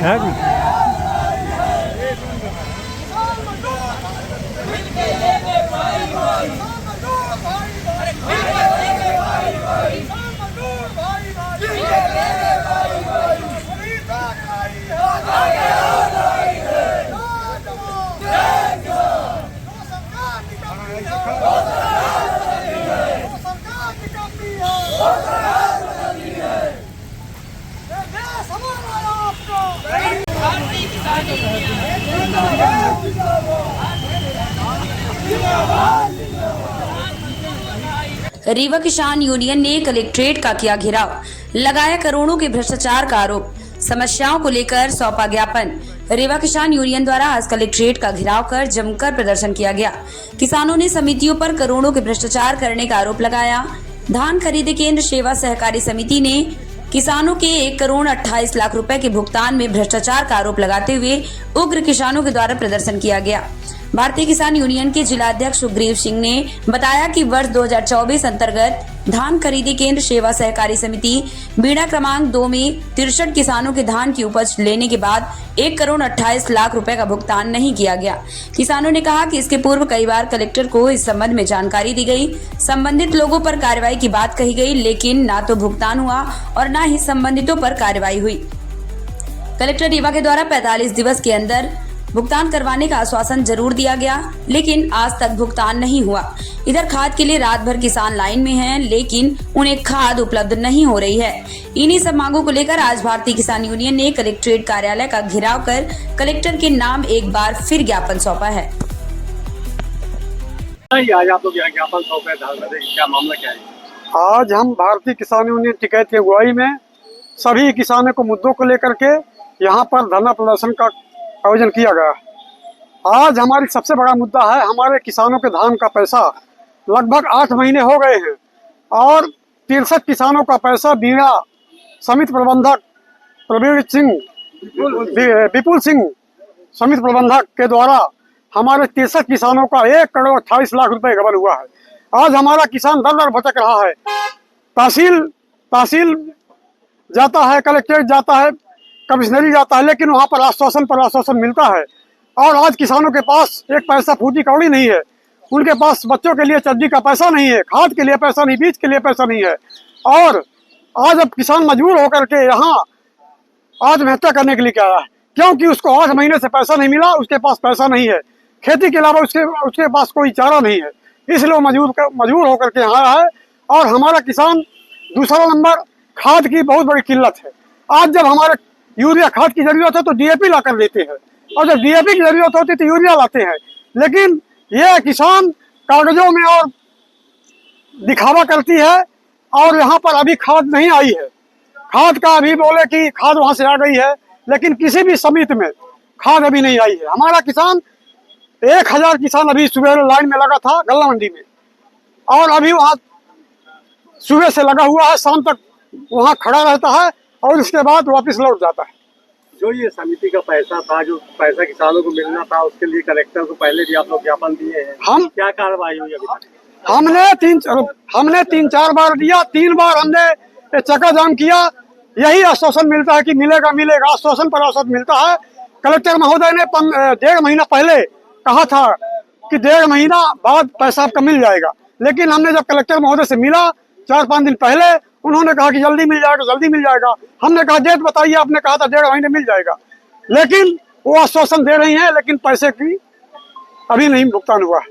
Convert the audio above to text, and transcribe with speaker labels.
Speaker 1: है कि
Speaker 2: रीवा किसान यूनियन ने कलेक्ट्रेट का किया घेराव, लगाया करोड़ों के भ्रष्टाचार का आरोप। समस्याओं को लेकर सौंपा ज्ञापन। रीवा किसान यूनियन द्वारा आज कलेक्ट्रेट का घेराव कर जमकर प्रदर्शन किया गया। किसानों ने समितियों पर करोड़ों के भ्रष्टाचार करने का आरोप लगाया। धान खरीदी केंद्र सेवा सहकारी समिति ने किसानों के 1,28,00,000 रुपए के भुगतान में भ्रष्टाचार का आरोप लगाते हुए उग्र किसानों के द्वारा प्रदर्शन किया गया। भारतीय किसान यूनियन के जिलाध्यक्ष सुग्रीव सिंह ने बताया कि वर्ष 2024 अंतर्गत धान खरीदी केंद्र सेवा सहकारी समिति बीड़ा क्रमांक 2 में 63 किसानों के धान की उपज लेने के बाद 1,28,00,000 रुपए का भुगतान नहीं किया गया। किसानों ने कहा कि इसके पूर्व कई बार कलेक्टर को इस संबंध में जानकारी दी गई, संबंधित लोगों पर कार्रवाई की बात कही गई, लेकिन न तो भुगतान हुआ और न ही संबंधितों पर कार्रवाई हुई। कलेक्टर रीवा के द्वारा 45 दिवस के अंदर भुगतान करवाने का आश्वासन जरूर दिया गया, लेकिन आज तक भुगतान नहीं हुआ। इधर खाद के लिए रात भर किसान लाइन में हैं, लेकिन उन्हें खाद उपलब्ध नहीं हो रही है। इन्हीं सब मांगों को लेकर आज भारतीय किसान यूनियन ने कलेक्ट्रेट कार्यालय का घेराव कर कलेक्टर के नाम एक बार फिर ज्ञापन सौंपा है।
Speaker 1: आज आप लोग ज्ञापन सौंपे, क्या मामला क्या है?
Speaker 3: आज हम भारतीय किसान यूनियन टिकैत की अगुवाई में सभी किसानों को मुद्दों को लेकर के यहाँ पर धरना प्रदर्शन का आयोजन किया गया। आज हमारी सबसे बड़ा मुद्दा है, हमारे किसानों के धान का पैसा लगभग 8 महीने हो गए हैं और 63 किसानों का पैसा बीड़ा समिति प्रबंधक विपुल सिंह समिति प्रबंधक के द्वारा हमारे 63 किसानों का 1,28,00,000 रुपए गबन हुआ है। आज हमारा किसान दर दर भटक रहा है। तहसील जाता है, कलेक्ट्रेट जाता है, कमिश्नरी जाता है, लेकिन वहाँ पर आश्वासन मिलता है। और आज किसानों के पास एक पैसा फूटी कौड़ी नहीं है। उनके पास बच्चों के लिए चड्डी का पैसा नहीं है, खाद के लिए पैसा नहीं, बीज के लिए पैसा नहीं है। और आज अब किसान मजबूर होकर के यहाँ आत्महत्या करने के लिए क्या है, क्योंकि उसको 8 महीने से पैसा नहीं मिला, उसके पास पैसा नहीं है, खेती के अलावा उसके पास कोई चारा नहीं है, इसलिए वो मजबूर होकर के यहाँ आया है। और हमारा किसान दूसरा नंबर खाद की बहुत बड़ी किल्लत है। आज जब हमारे यूरिया खाद की जरूरत है तो डीएपी ला कर देते हैं, और जब डीएपी की जरूरत होती है तो यूरिया लाते हैं। लेकिन ये किसान कागजों में और दिखावा करती है, और यहाँ पर अभी खाद नहीं आई है। खाद का अभी बोले कि खाद वहां से आ गई है, लेकिन किसी भी समिति में खाद अभी नहीं आई है। हमारा किसान 1,000 किसान अभी सुबह लाइन में लगा था गल्ला मंडी में, और अभी वहाँ सुबह से लगा हुआ है, शाम तक वहाँ खड़ा रहता है और उसके बाद वापस लौट जाता है।
Speaker 1: जो ये समिति का पैसा था, जो पैसा किसानों को मिलना था, उसके लिए कलेक्टर को पहले भी आप लोग ज्ञापन दिए हैं। हम क्या कार्रवाई हुई अभी तक? हमने 3-4 बार दिया, 3 बार हमने चक्का जाम किया। यही आश्वासन मिलता है कि मिलेगा, आश्वासन पर आश्वासन मिलता है। कलेक्टर महोदय ने 1.5 महीना पहले कहा था कि 1.5 महीना बाद पैसा आपका मिल जाएगा, लेकिन हमने जब कलेक्टर महोदय से मिला 4-5 दिन पहले, उन्होंने कहा कि जल्दी मिल जाएगा। हमने कहा डेट बताइए, आपने कहा था 1.5 महीने मिल जाएगा, लेकिन वो आश्वासन दे रही हैं, लेकिन पैसे की अभी नहीं भुगतान हुआ है।